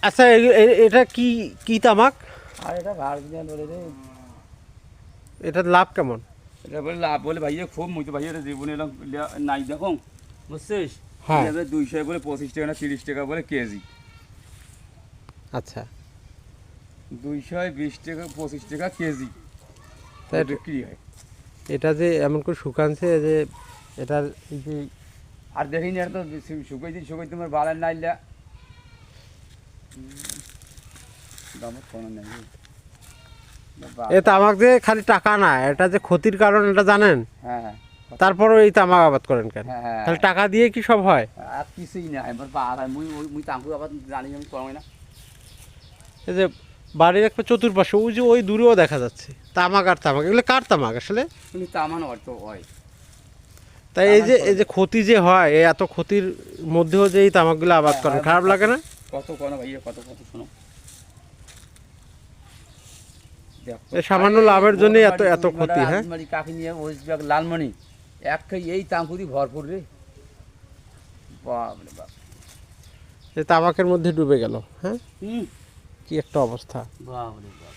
আচ্ছা, এটা কি কি তামাক? আর এটা ভার্জিন বলে রে, এটার লাভ কেমন? এটা বলে লাভ বলে ভাইয়া খুব মুই তো ভাইয়া জীবনে এলাম নাই দেখো বুঝছিস। হ্যাঁ। 200 বলে 25 টাকা না 30 টাকা বলে কেজি। আচ্ছা, 220 টাকা 25 টাকা কেজি তাই বিক্রি হয়। এটা যে এমন করে শুকানছে যে এটার এই যে আর দেখিনি আর তো শুকাই তোমার বালার নাইলা দাম কোনো নেই। এ তামাক যে খালি টাকা না, এটা যে ক্ষতির কারণ এটা জানেন? হ্যাঁ হ্যাঁ তারপরও এই তামাক আবাদ করেন কেন? হ্যাঁ, খালি টাকা দিয়ে কি সব হয়? আর কিছুই না এবার পাড়া মুই মুই তাঙ্কু আবার জানি আমি করবো না। এই যে বাড়ির একটা চতুর্পাশে ওই যে ওই দূরেও দেখা যাচ্ছে তামাক আর তামাক, এগুলো কার তামাক আসলে? কিন্তু তামান অর্থ হয়। তাই এই যে ক্ষতি যে হয়, এই এত ক্ষতির মধ্যেও যে এই তামাকগুলো আবাদ করেন, খারাপ লাগে না? কত কোনো ভাইয়া কত শোনো, এই সামান্য লাভের জন্য এত ক্ষতি। হ্যাঁ, কাকি নিয়ে ওয়েস্টবেঙ্গল লালমণি এক এই তাঙ্কুরি ভরপুর রে, বাপরে বাপ। এই তামাকের মধ্যে ডুবে গেল। হ্যাঁ, হুম, কি একটা অবস্থা। বাপরে বাপ।